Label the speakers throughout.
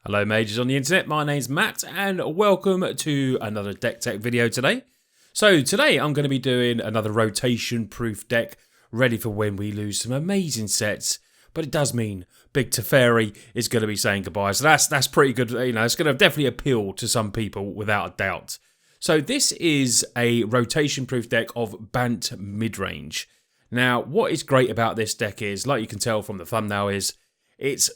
Speaker 1: Hello mages on the internet, my name's Matt and welcome to another deck tech video today. So today I'm going to be doing another rotation proof deck ready for when we lose some amazing sets, but it does mean Big Teferi is going to be saying goodbye, so that's pretty good. You know, it's going to definitely appeal to some people without a doubt. So this is a rotation proof deck of Bant Midrange. Now what is great about this deck is, like you can tell from the thumbnail, is it's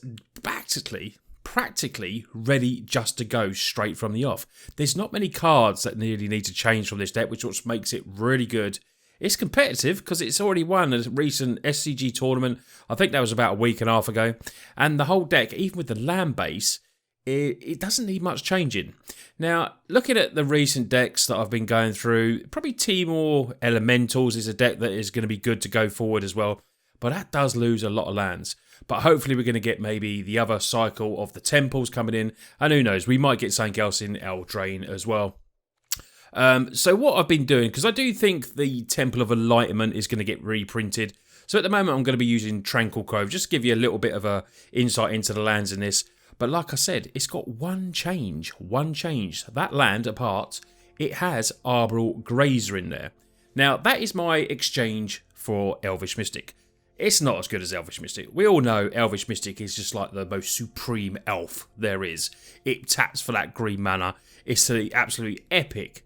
Speaker 1: practically ready just to go straight from the off. There's not many cards that really need to change from this deck, which makes it really good. It's competitive because it's already won a recent SCG tournament. I think that was about a week and a half ago. And the whole deck, even with the land base, it doesn't need much changing. Now, looking at the recent decks that I've been going through, probably Timor Elementals is a deck that is going to be good to go forward as well. But that does lose a lot of lands. But hopefully we're going to get maybe the other cycle of the temples coming in. And who knows, we might get something else in Eldraine as well. So what I've been doing, because I do think the Temple of Enlightenment is going to get reprinted. So at the moment I'm going to be using Tranquil Grove, just to give you a little bit of a insight into the lands in this. But like I said, it's got one change. That land apart, it has Arbral Grazer in there. Now that is my exchange for Elvish Mystic. It's not as good as Elvish Mystic. We all know Elvish Mystic is just like the most supreme elf there is. It taps for that green mana. It's the absolutely epic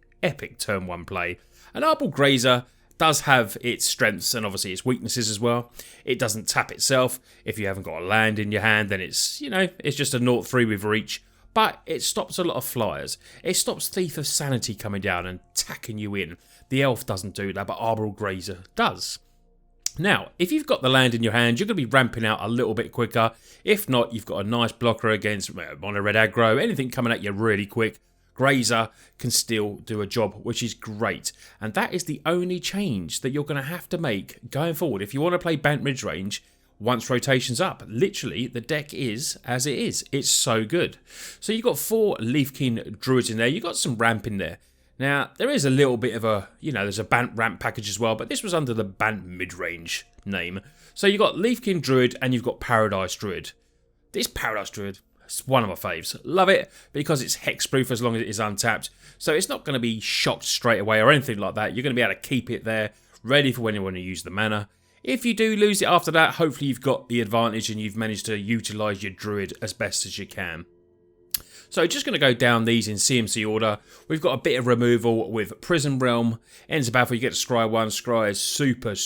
Speaker 1: turn 1 play. And Arbral Grazer does have its strengths and obviously its weaknesses as well. It doesn't tap itself. If you haven't got a land in your hand, then it's, it's just a 0-3 with reach. But it stops a lot of flyers. It stops Thief of Sanity coming down and tacking you in. The elf doesn't do that, but Arbral Grazer does. Now, if you've got the land in your hand, you're going to be ramping out a little bit quicker. If not, you've got a nice blocker against mono red aggro, anything coming at you really quick. Grazer can still do a job, which is great. And that is the only change that you're going to have to make going forward. If you want to play Bant Midrange, once rotation's up, literally the deck is as it is. It's so good. So you've got 4 Leafkin Druids in there. You've got some ramp in there. Now, there is a little bit of a, there's a Bant ramp package as well, but this was under the Bant Midrange name. So you've got Leafkin Druid and you've got Paradise Druid. This Paradise Druid is one of my faves. Love it because it's hexproof as long as it is untapped. So it's not going to be shocked straight away or anything like that. You're going to be able to keep it there, ready for when you want to use the mana. If you do lose it after that, hopefully you've got the advantage and you've managed to utilise your Druid as best as you can. So just going to go down these in CMC order. We've got a bit of removal with Prison Realm. Ends the battle, you get to Scry 1. Scry is super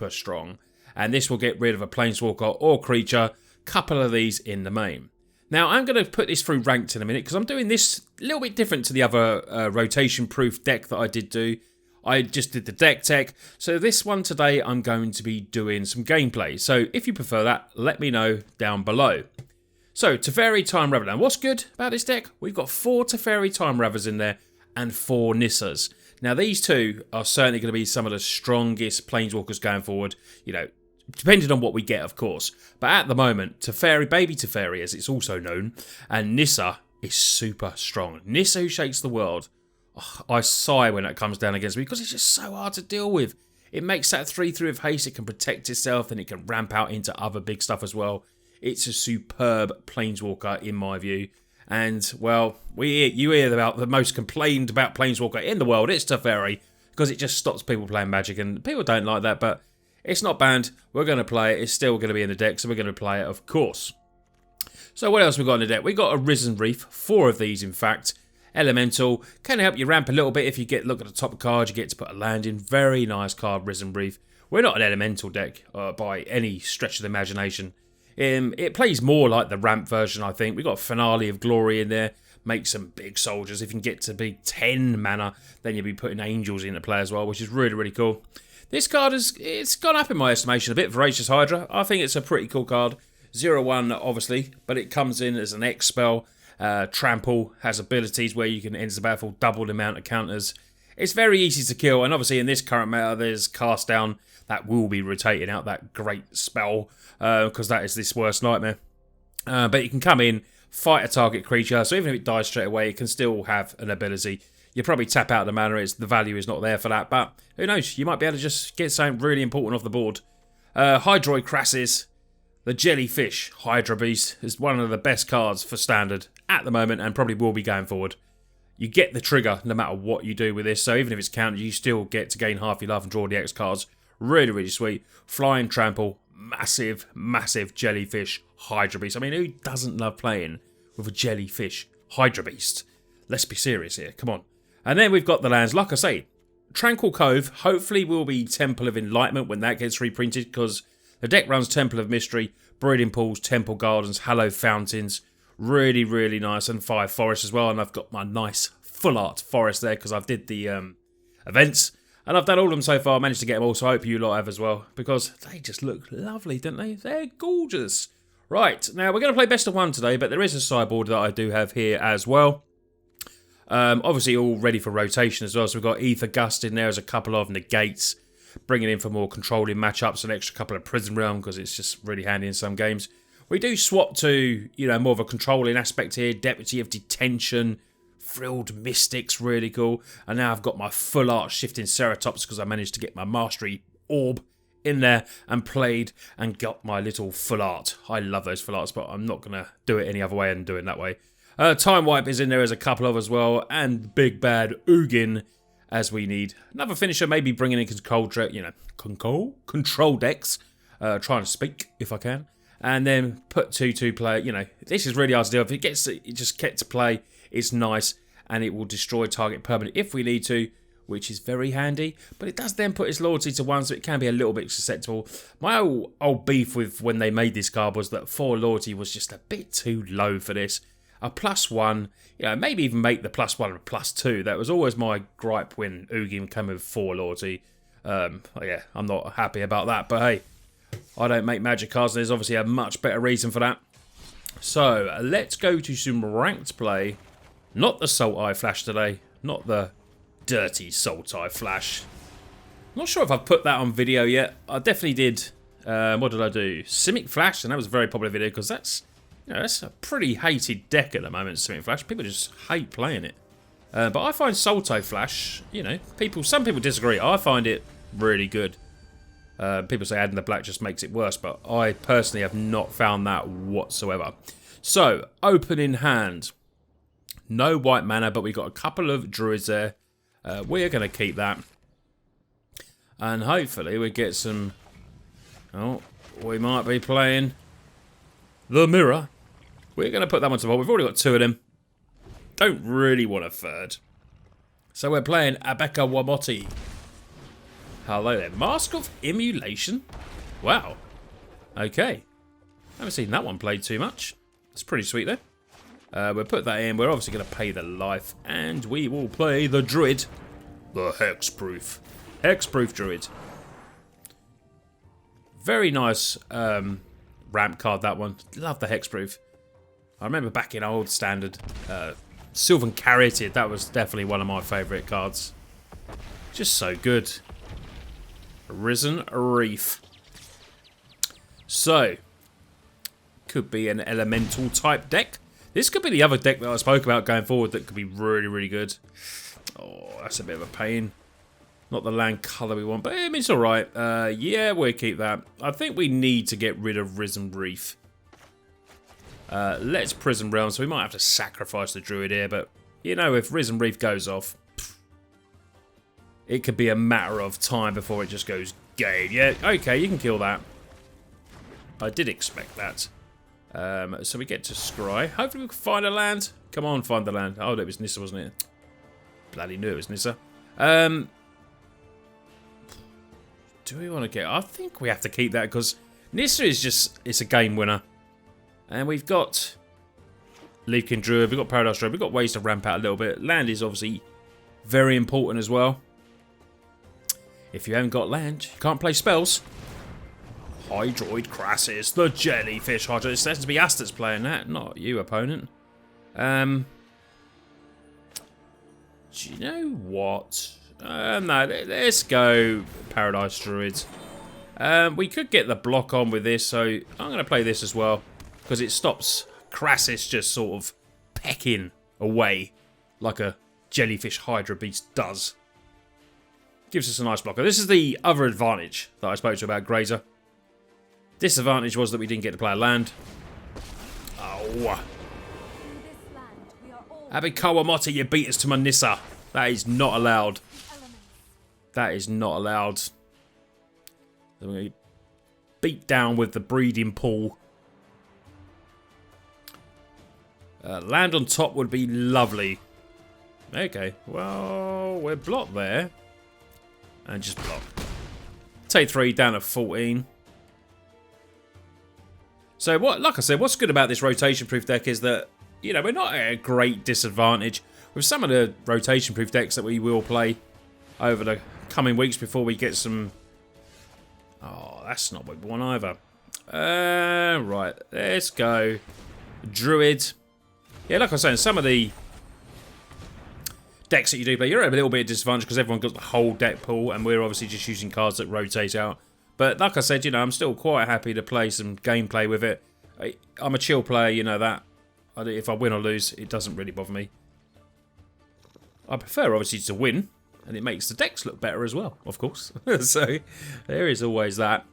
Speaker 1: strong. And this will get rid of a Planeswalker or creature. Couple of these in the main. Now I'm going to put this through ranked in a minute because I'm doing this a little bit different to the other rotation proof deck that I did do. I just did the deck tech. So this one today I'm going to be doing some gameplay. So if you prefer that, let me know down below. So, Teferi Time Raver. Now, what's good about this deck? We've got 4 Teferi Time Ravers in there and 4 Nissas. Now, these two are certainly going to be some of the strongest Planeswalkers going forward, depending on what we get, of course. But at the moment, Teferi, Baby Teferi, as it's also known, and Nissa is super strong. Nissa who shakes the world. Oh, I sigh when that comes down against me because it's just so hard to deal with. It makes that 3/3 of haste, it can protect itself, and it can ramp out into other big stuff as well. It's a superb Planeswalker in my view. And, well, you hear about the most complained about Planeswalker in the world. It's Teferi, because it just stops people playing Magic. And people don't like that, but it's not banned. We're going to play it. It's still going to be in the deck, so we're going to play it, of course. So what else we got in the deck? We got a Risen Reef. 4 of these, in fact. Elemental. Can help you ramp a little bit if you look at the top card. You get to put a land in. Very nice card, Risen Reef. We're not an Elemental deck by any stretch of the imagination. It plays more like the ramp version, I think. We've got Finale of Glory in there. Make some big soldiers. If you can get to be 10 mana, then you'll be putting angels into play as well, which is really cool. This card it's gone up in my estimation a bit. Voracious Hydra. I think it's a pretty cool card. 0/1, obviously, but it comes in as an X spell. Trample has abilities where you can enter the battlefield double the amount of counters. It's very easy to kill, and obviously in this current meta, there's Cast Down. That will be rotating out that great spell, because that is this worst nightmare. But you can come in, fight a target creature, so even if it dies straight away, it can still have an ability. You probably tap out the mana, the value is not there for that, but who knows, you might be able to just get something really important off the board. Hydroid Crassus, the Jellyfish Hydra Beast, is one of the best cards for Standard at the moment and probably will be going forward. You get the trigger no matter what you do with this, so even if it's countered, you still get to gain half your life and draw the X cards. Really, really sweet. Flying Trample, massive, massive Jellyfish Hydra Beast. I mean, who doesn't love playing with a Jellyfish Hydra Beast? Let's be serious here, come on. And then we've got the lands, like I say, Tranquil Cove, hopefully will be Temple of Enlightenment when that gets reprinted, because the deck runs Temple of Mystery, Breeding Pools, Temple Gardens, Hallowed Fountains. Really, really nice. And 5 forests as well. And I've got my nice full art forest there because I've did the events. And I've done all of them so far. I managed to get them all. So I hope you lot have as well. Because they just look lovely, don't they? They're gorgeous. Right. Now, we're going to play best of one today. But there is a sideboard that I do have here as well. Obviously, all ready for rotation as well. So we've got Ether Gust in there as a couple of negates. Bringing in for more controlling matchups. An extra couple of Prison Realm because it's just really handy in some games. We do swap to, you know, more of a controlling aspect here. Deputy of Detention, Frilled Mystics, really cool. And now I've got my full art Shifting Ceratops because I managed to get my Mastery Orb in there and played and got my little full art. I love those full arts, but I'm not going to do it any other way and do it that way. Time Wipe is in there as a couple of as well. And Big Bad Ugin as we need. Another finisher, maybe bringing in control decks. Trying to speak if I can. And then put 2/2 player, you know, this is really hard to do. If it gets it just get to play, it's nice. And it will destroy target permanent if we need to, which is very handy. But it does then put its loyalty to 1, so it can be a little bit susceptible. My old beef with when they made this card was that 4 loyalty was just a bit too low for this. A +1, you know, maybe even make the +1 a +2. That was always my gripe when Ugin came with 4 loyalty. Yeah, I'm not happy about that, but hey. I don't make magic cards, and there's obviously a much better reason for that. So, let's go to some ranked play. Not the Sultai Flash today. Not the dirty Sultai Flash. Not sure if I've put that on video yet. I definitely did. What did I do? Simic Flash, and that was a very popular video, because that's, you know, that's a pretty hated deck at the moment, Simic Flash. People just hate playing it. But I find Sultai Flash, you know, some people disagree. I find it really good. People say adding the black just makes it worse, but I personally have not found that whatsoever. So, opening hand. No white mana, but we've got a couple of druids there. We're going to keep that. And hopefully we get some... Oh, we might be playing the Mirror. We're going to put that one to the bottom. We've already got 2 of them. Don't really want a third. So we're playing Abeka Wamoti. Hello there. Mask of Immolation? Wow. Okay. Haven't seen that one played too much. It's pretty sweet though. We'll put that in. We're obviously going to pay the life. And we will play the Druid. The Hexproof. Hexproof Druid. Very nice ramp card, that one. Love the Hexproof. I remember back in old standard. Sylvan Caryatid. That was definitely one of my favourite cards. Just so good. Risen Reef. So, could be an elemental type deck. This could be the other deck that I spoke about going forward that could be really, really good. Oh, that's a bit of a pain. Not the land colour we want, but I mean, it's alright. Yeah, we'll keep that. I think we need to get rid of Risen Reef. Let's Prison Realm, so we might have to sacrifice the Druid here, but, you know, if Risen Reef goes off, it could be a matter of time before it just goes gay. Yeah, okay, you can kill that. I did expect that. So we get to Scry. Hopefully we can find a land. Come on, find the land. Oh, it was Nissa, wasn't it? Bloody knew it was Nissa. Do we want to get... I think we have to keep that because Nissa is just... It's a game winner. And we've got Leafkin Druid. We've got Paradise Druid. We've got ways to ramp out a little bit. Land is obviously very important as well. If you haven't got land, you can't play spells. Hydroid Crassus, the Jellyfish Hydra. It's has to be us that's playing that, not you, opponent. Do you know what? No, let's go Paradise Druids. We could get the block on with this, so I'm going to play this as well. Because it stops Crassus just sort of pecking away like a Jellyfish Hydra beast does. Gives us a nice blocker. This is the other advantage that I spoke to about Grazer. Disadvantage was that we didn't get to play a land. Oh. Abikawamoto, you beat us to Manissa. That is not allowed. That is not allowed. So we're going to beat down with the breeding pool. Land on top would be lovely. Okay, well, we're blocked there. And just block. Take 3 down to 14. So, like I said, what's good about this rotation-proof deck is that, you know, we're not at a great disadvantage. With some of the rotation-proof decks that we will play over the coming weeks before we get some... Oh, that's not what we want either. Right, let's go. Druid. Yeah, like I was saying, some of the decks that you do play, you're at a little bit of disadvantage because everyone got the whole deck pool, and we're obviously just using cards that rotate out. But like I said, you know, I'm still quite happy to play some gameplay with it. I'm a chill player, you know that. If I win or lose, it doesn't really bother me. I prefer, obviously, to win, and it makes the decks look better as well, of course. So, there is always that.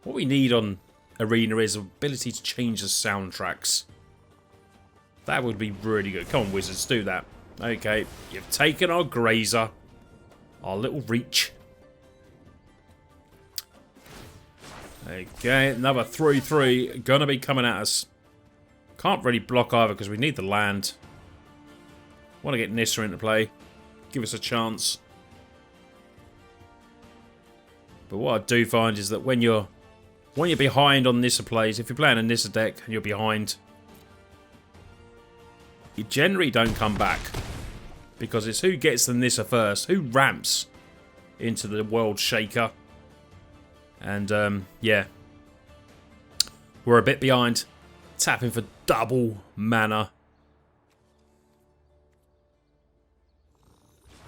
Speaker 1: What we need on Arena is ability to change the soundtracks. That would be really good. Come on, Wizards, do that. Okay, you've taken our Grazer. Our little Reach. Okay, another 3-3 gonna be coming at us. Can't really block either because we need the land. Want to get Nissa into play. Give us a chance. But what I do find is that when you're behind on Nissa plays, if you're playing a Nissa deck and you're behind, you generally don't come back. Because it's who gets the Nissa first, who ramps into the World Shaker. And, yeah. We're a bit behind. Tapping for double mana.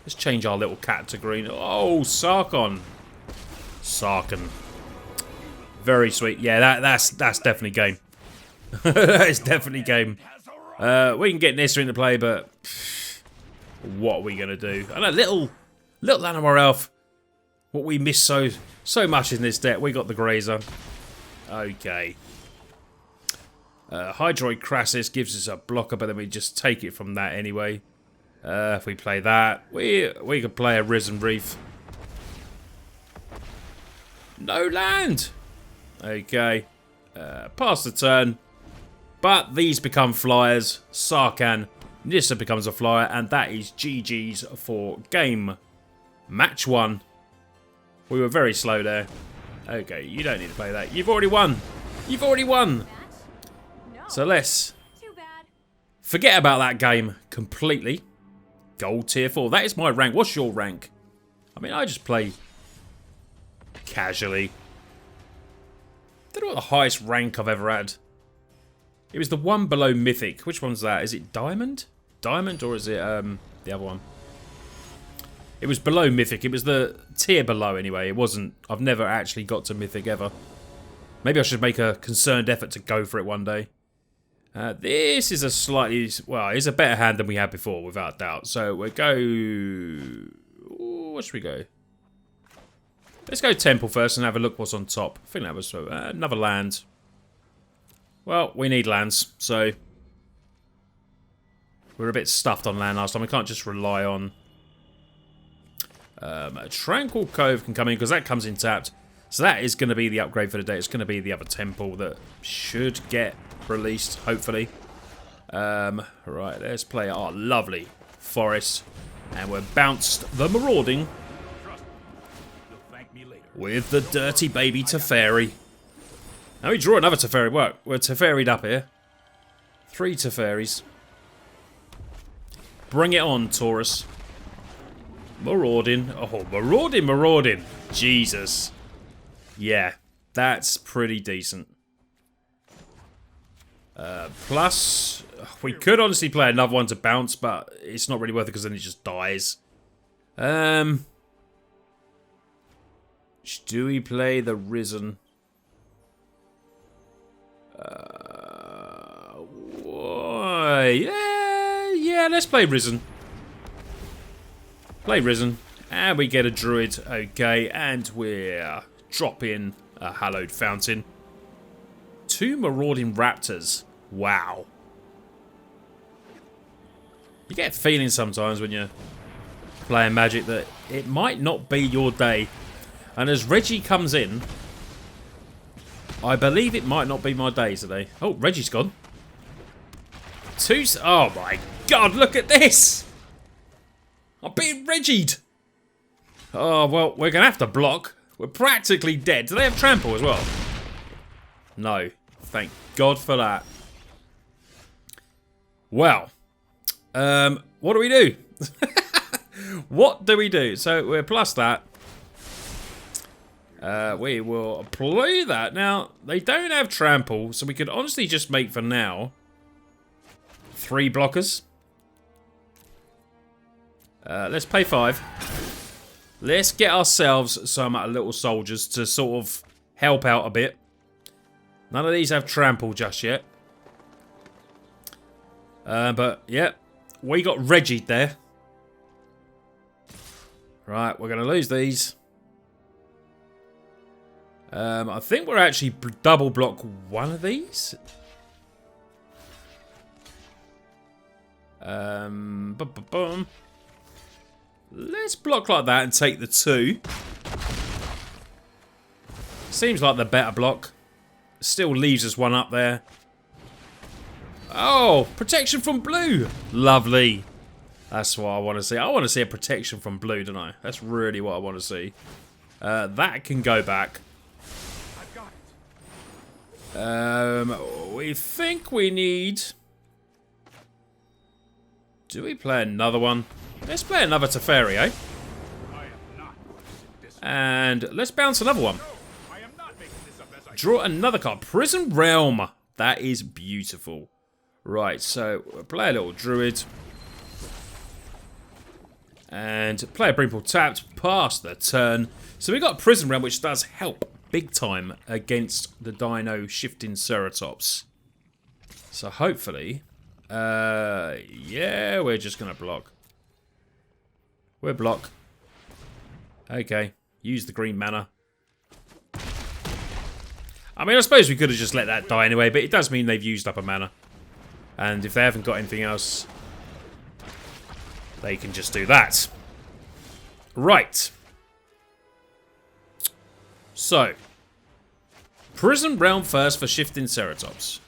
Speaker 1: Let's change our little cat to green. Oh, Sarkon. Sarkon. Very sweet. Yeah, that's definitely game. That is definitely game. We can get Nissa into play, but what are we gonna do? And a little Animal Elf. What we miss so much in this deck. We got the Grazer. Okay. Hydroid Crassus gives us a blocker, but then we just take it from that anyway. If we play that, we could play a Risen Reef. No land. Okay. Pass the turn. But these become flyers. Sarkhan. Nissa becomes a flyer. And that is GG's for game. Match 1. We were very slow there. Okay, you don't need to play that. You've already won. You've already won. So let's forget about that game completely. Gold tier 4. That is my rank. What's your rank? I mean, I just play casually. Don't know what the highest rank I've ever had. It was the one below Mythic. Which one's that? Is it Diamond? Diamond, or is it the other one? It was below Mythic. It was the tier below anyway. It wasn't... I've never actually got to Mythic ever. Maybe I should make a concerned effort to go for it one day. This is a slightly... Well, it's a better hand than we had before, without doubt. So we'll go... Ooh, what should we go? Let's go Temple first and have a look what's on top. I think that was another land. Well, we need lands, so... We're a bit stuffed on land last time. We can't just rely on... a Tranquil Cove can come in, because that comes in tapped. So that is going to be the upgrade for the day. It's going to be the other temple that should get released, hopefully. Right, let's play our lovely forest. And we're bounced the Marauding with the dirty baby Teferi. Now we draw another Teferi. We're Teferi'd up here. 3 Teferis. Bring it on, Taurus. Marauding. Oh, Marauding. Jesus. Yeah, that's pretty decent. Plus, we could honestly play another one to bounce, but it's not really worth it because then it just dies. Do we play the Risen? Yeah, let's play Risen. Play Risen. And we get a Druid. Okay, and we're dropping a Hallowed Fountain. 2 Marauding Raptors. Wow. You get a feeling sometimes when you're playing Magic that it might not be your day. And as Reggie comes in, I believe it might not be my day today. Oh, Reggie's gone. Oh my god, look at this! I'm being Reggie'd! Oh, well, we're going to have to block. We're practically dead. Do they have trample as well? No. Thank God for that. Well. What do we do? What do we do? So, we're plus that. We will play that. Now, they don't have trample, so we could honestly just make, for now, 3 blockers. Let's pay 5. Let's get ourselves some little soldiers to sort of help out a bit. None of these have trample just yet. But, yeah, we got Reggie there. Right, we're going to lose these. I think we're actually double block one of these. Let's block like that and take the 2. Seems like the better block. Still leaves us 1 up there. Oh, protection from blue. Lovely. That's what I want to see. I want to see a protection from blue, don't I? That's really what I want to see. That can go back. We think we need... Do we play another one? Let's play another Teferi, eh? And let's bounce another one. Draw another card. Prison Realm. That is beautiful. Right, so we'll play a little Druid. And play a Brimpool tapped. Pass the turn. So we got Prison Realm, which does help big time against the Dino shifting Ceratops. So hopefully... yeah, we're just going to block. We're block. Okay. Use the green mana. I mean, I suppose we could have just let that die anyway, but it does mean they've used up a mana. And if they haven't got anything else, they can just do that. Right. So. Prison Realm first for shifting Ceratops.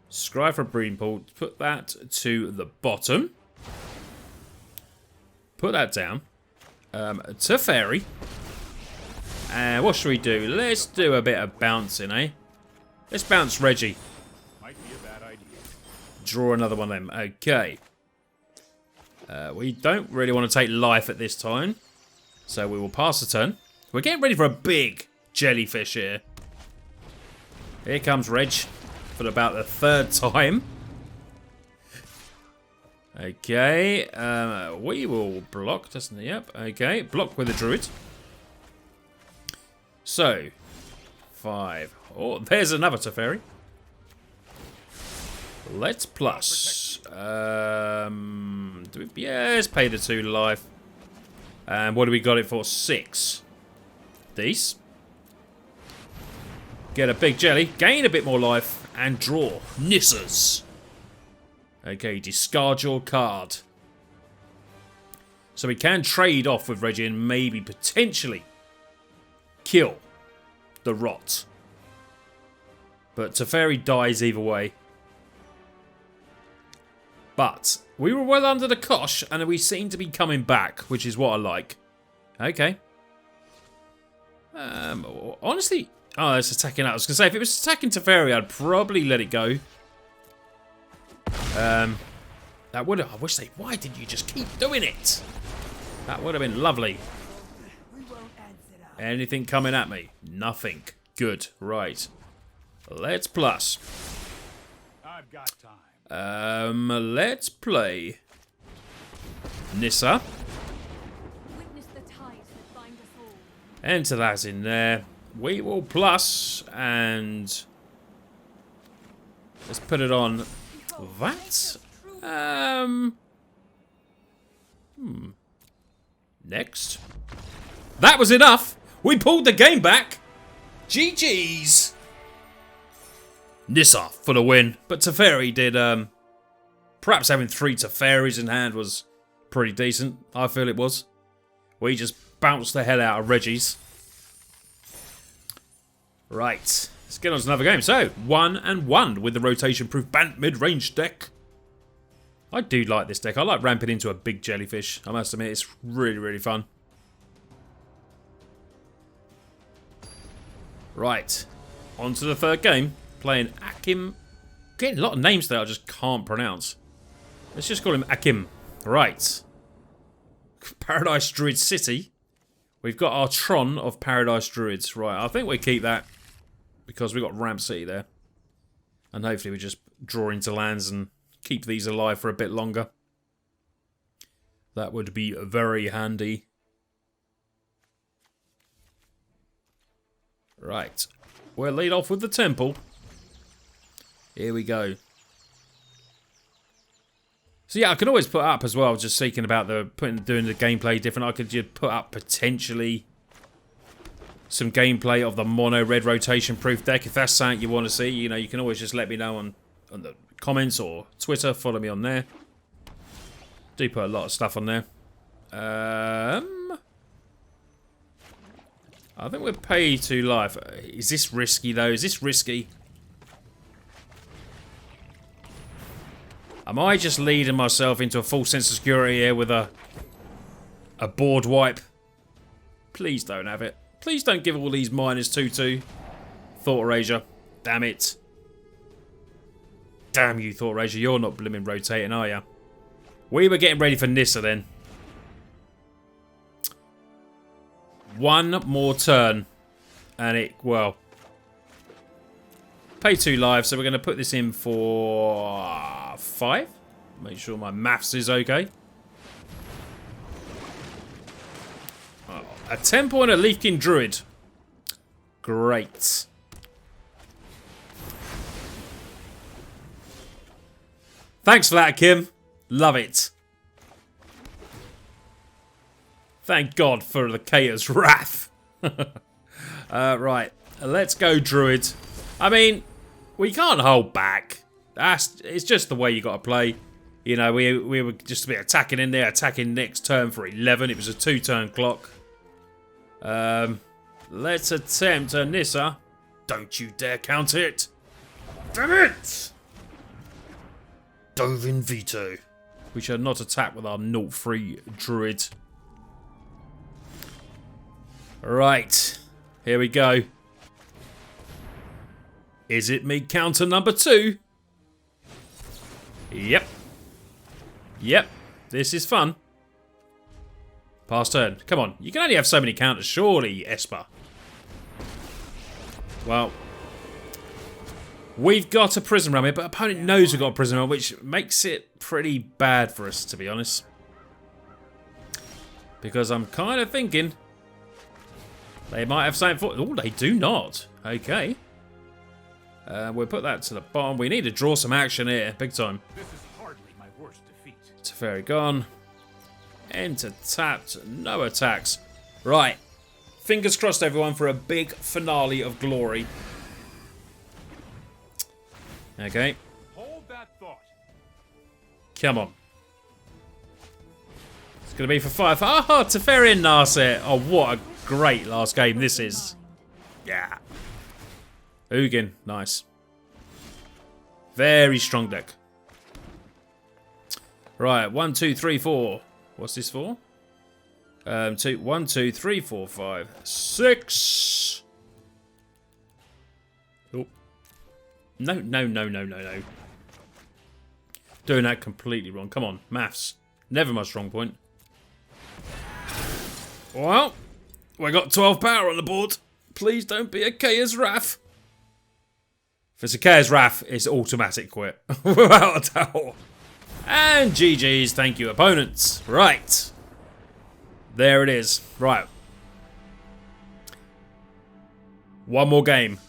Speaker 1: Scry for Brimpool. Put that to the bottom. Put that down. Teferi. And what should we do? Let's do a bit of bouncing, eh? Let's bounce Reggie. Might be a bad idea. Draw another one of them. Okay. We don't really want to take life at this time. So we will pass the turn. We're getting ready for a big jellyfish here. Here comes Reg. For about the 3rd time. Okay. We will block, doesn't it? Yep. Okay. Block with a druid. So. 5. Oh, there's another Teferi. Let's plus. Yeah, let's pay the 2 life. And what do we got it for? 6. These. Get a big jelly. Gain a bit more life. And draw. Nissas. Okay, discard your card. So we can trade off with Reggie and maybe potentially kill the Rot. But Teferi dies either way. But we were well under the cosh and we seem to be coming back, which is what I like. Okay. Honestly... Oh, it's attacking out. I was going to say, if it was attacking Teferi, I'd probably let it go. That would have... I wish they... Why did you just keep doing it? That would have been lovely. Anything coming at me? Nothing. Good. Right. Let's plus. I've got time. Let's play Nissa. Witness the ties that bind us all. Enter that in there. We will plus, and let's put it on that. Next. That was enough. We pulled the game back. GG's. Nissa for the win. But Teferi did, perhaps having 3 Teferis in hand was pretty decent. I feel it was. We just bounced the hell out of Reggie's. Right, let's get on to another game. So, 1-1 with the rotation-proof Bant Midrange deck. I do like this deck. I like ramping into a big jellyfish. I must admit, it's really, really fun. Right, on to the third game. Playing Akim. Getting a lot of names there I just can't pronounce. Let's just call him Akim. Right. Paradise Druid City. We've got our Tron of Paradise Druids. Right, I think we keep that because we've got Ramp City there. And hopefully we just draw into lands and keep these alive for a bit longer. That would be very handy. Right. We'll lead off with the Temple. Here we go. So yeah, I can always put up as well, just thinking about doing the gameplay different. I could just put up potentially some gameplay of the mono red rotation proof deck. If that's something you want to see, you know, you can always just let me know on the comments or Twitter. Follow me on there. Do put a lot of stuff on there. I think we're pay to life. Is this risky though? Is this risky? Am I just leading myself into a false sense of security here with a board wipe? Please don't have it. Please don't give all these minus 2/2. Thought Erasure. Damn it. Damn you, Thought Erasure. You're not blimmin' rotating, are ya? We were getting ready for Nissa then. One more turn. And it, well... Pay 2 lives, so we're going to put this in for 5. Make sure my maths is okay. Oh, a Temple and a Leafkin Druid. Great. Thanks for that, Kim. Love it. Thank God for the Chaos Wrath. Right, let's go Druid. I mean, we can't hold back. It's just the way you got to play. You know, we were just a bit attacking in there, attacking next turn for 11. It was a 2-turn clock. Let's attempt a Nissa. Don't you dare counter it. Damn it! Dovin Veto. We shall not attack with our 0-3 Druid. Right, here we go. Is it me counter number 2? Yep. Yep, this is fun. Pass turn. Come on, you can only have so many counters, surely, Esper. Well, we've got a Prison Realm here, but opponent knows we've got a Prison Realm, which makes it pretty bad for us, to be honest. Because I'm kind of thinking they might have something for... Oh, they do not. Okay. We'll put that to the bottom. We need to draw some action here, big time.
Speaker 2: This is hardly my worst defeat.
Speaker 1: Teferi gone. Enter tapped. No attacks. Right. Fingers crossed, everyone, for a big finale of glory. Okay.
Speaker 2: Hold that thought.
Speaker 1: Come on. It's going to be for 5. Oh, Teferi and Narset. Oh, what a great last game this is. Yeah. Ugin, nice. Very strong deck. Right, 1, 2, 3, 4. What's this for? 1, 2, 3, 4, 5, 6. Oh. No. Doing that completely wrong. Come on, maths. Never my strong point. Well, we got 12 power on the board. Please don't be a Chaos Wrath. If it's a Chaos Wrath, it's automatic quit. Without a doubt. And GG's, thank you, opponents. Right. There it is. Right. One more game.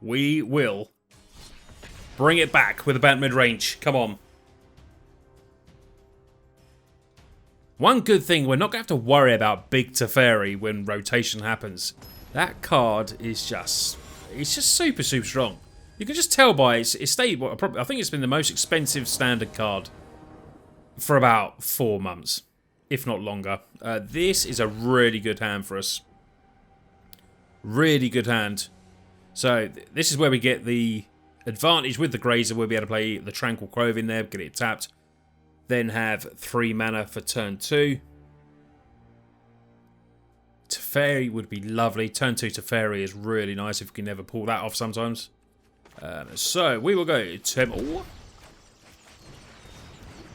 Speaker 1: We will bring it back with a Bant Midrange. Come on. One good thing, we're not going to have to worry about Big Teferi when rotation happens. That card is just... It's just super, super strong. You can just tell by it's stayed. Well, I think it's been the most expensive standard card for about 4 months, if not longer. This is a really good hand for us. Really good hand. So this is where we get the advantage with the Grazer. We'll be able to play the Tranquil Grove in there, get it tapped, then have 3 mana for turn 2. Teferi would be lovely. Turn 2 Teferi is really nice if we can never pull that off sometimes. So we will go Temple,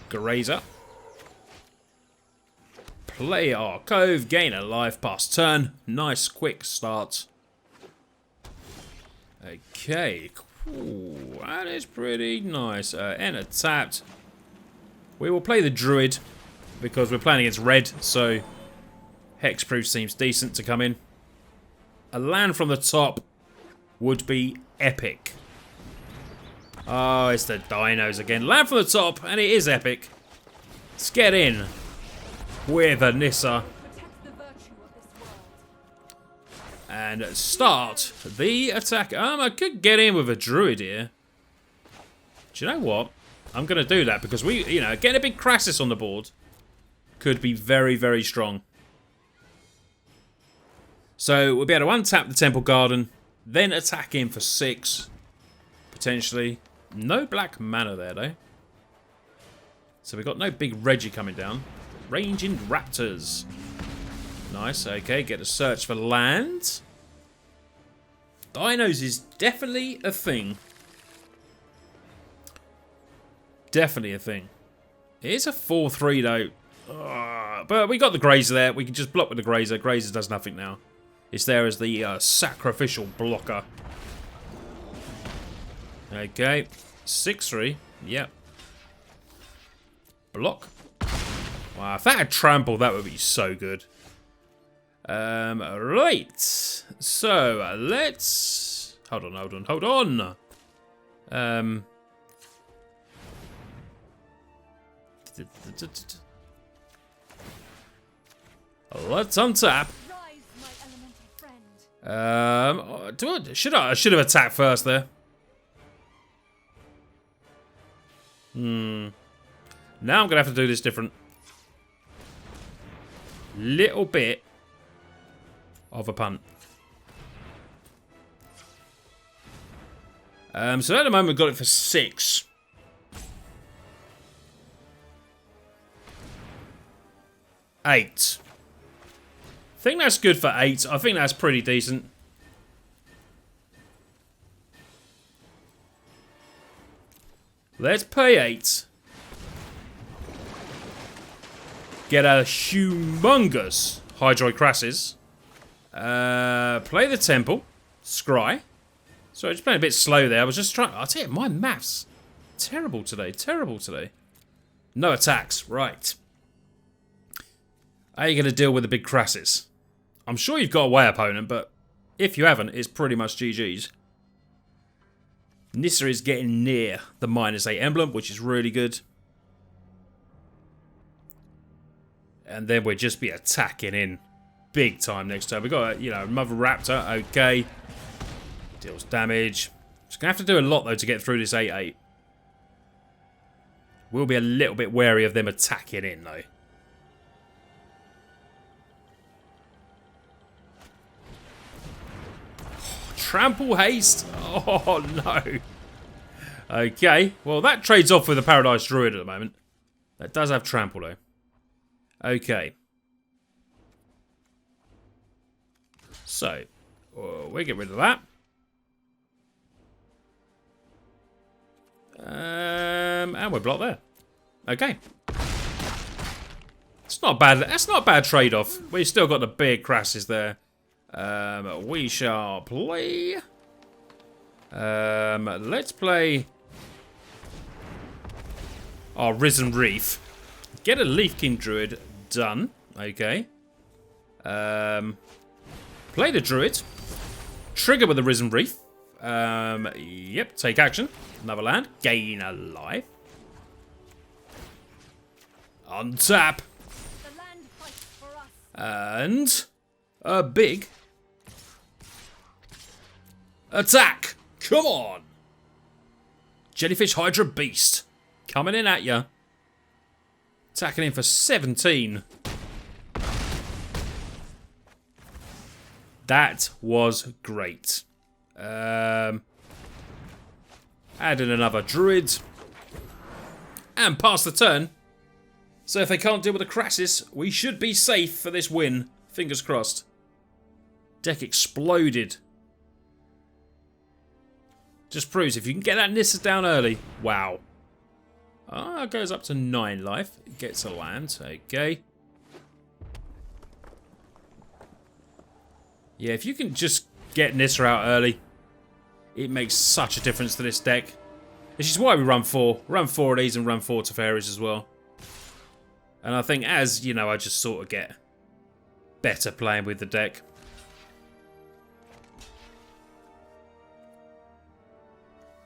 Speaker 1: Grazer, play our Cove, gain a life past turn. Nice quick start. Okay, cool. That is pretty nice. Enter tapped. We will play the Druid because we're playing against red, so Hexproof seems decent to come in. A land from the top would be epic. Oh, it's the dinos again. Land from the top, and it is epic. Let's get in with a Nissa. And start the attack. I could get in with a Druid here. Do you know what? I'm going to do that because we, getting a big Crassus on the board could be very, very strong. So we'll be able to untap the Temple Garden, then attack in for 6, potentially. No black mana there, though. So we've got no big Reggie coming down. Ranging Raptors. Nice, okay, get a search for land. Dinos is definitely a thing. Definitely a thing. It is a 4-3, though. But we got the Grazer there. We can just block with the Grazer. Grazer does nothing now. It's there as the sacrificial blocker. Okay. 6-3. Yep. Block. Wow, if that had trample, that would be so good. Right. So, let's... Hold on. Let's untap. I should have attacked first there. Now I'm gonna have to do this different. Little bit of a punt. So at the moment we've got it for 6. $8. I think that's good for 8. I think that's pretty decent. Let's pay 8. Get a humongous Hydra Crassus. Play the Temple. Scry. Sorry, just playing a bit slow there. I was just trying... I'll tell you, my maths. Terrible today. No attacks. Right. How are you going to deal with the big Crassus? I'm sure you've got a way opponent, but if you haven't, it's pretty much GG's. Nissa is getting near the -8 emblem, which is really good. And then we'll just be attacking in big time next time. We've got, Mother Raptor, okay. Deals damage. Just going to have to do a lot, though, to get through this 8-8. We'll be a little bit wary of them attacking in, though. Trample haste. Oh, no. Okay. Well, that trades off with the Paradise Druid at the moment. That does have trample, though. Okay. So, we'll get rid of that. And we're blocked there. Okay. It's not bad. That's not a bad trade-off. We've still got the big Crassus there. We shall play. Let's play our Risen Reef. Get a Leaf King Druid done. Okay. Play the Druid. Trigger with the Risen Reef. Yep. Take action. Another land. Gain a life. Untap. And a big attack. Come on. Jellyfish Hydra Beast. Coming in at ya. Attacking in for 17. That was great. Add in another druid. And pass the turn. So if they can't deal with the Crassus, we should be safe for this win. Fingers crossed. Deck exploded. Just proves if you can get that Nissa down early. Wow. It goes up to 9 life. It gets a land. Okay. Yeah, if you can just get Nissa out early, it makes such a difference to this deck. Which is why we run 4. Run 4 of these and run 4 Teferis as well. And I think as, you know, I just sort of get better playing with the deck.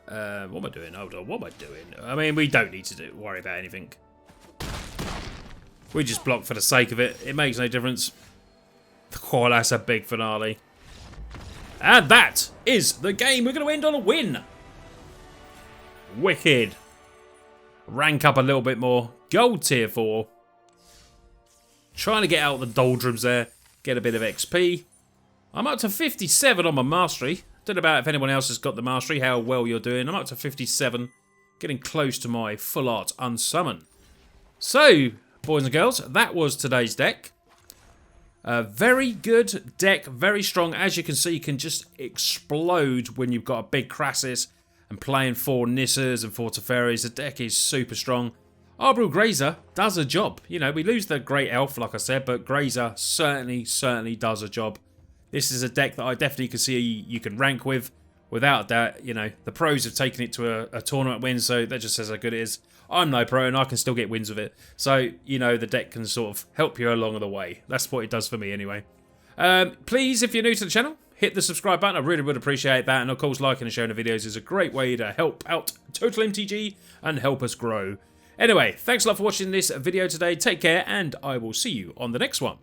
Speaker 1: What am I doing? Hold on, what am I doing? I mean, we don't need to worry about anything. We just block for the sake of it. It makes no difference. Oh, that's a big finale. And that is the game. We're going to end on a win. Wicked. Rank up a little bit more. Gold tier 4. Trying to get out the doldrums there. Get a bit of XP. I'm up to 57 on my mastery. Don't know about if anyone else has got the mastery, how well you're doing. I'm up to 57. Getting close to my full art unsummon. So, boys and girls, that was today's deck. A very good deck, very strong. As you can see, you can just explode when you've got a big Crassus and playing 4 Nissas and 4 Teferis. The deck is super strong. Arbor Grazer does a job. You know, we lose the Great Elf, like I said, but Grazer certainly does a job. This is a deck that I definitely can see you can rank with. Without that, you know, the pros have taken it to a tournament win, so that just says how good it is. I'm no pro and I can still get wins with it. So, you know, the deck can sort of help you along the way. That's what it does for me anyway. Please, if you're new to the channel, hit the subscribe button. I really would appreciate that. And of course, liking and sharing the videos is a great way to help out TOTALmtg and help us grow. Anyway, thanks a lot for watching this video today. Take care and I will see you on the next one.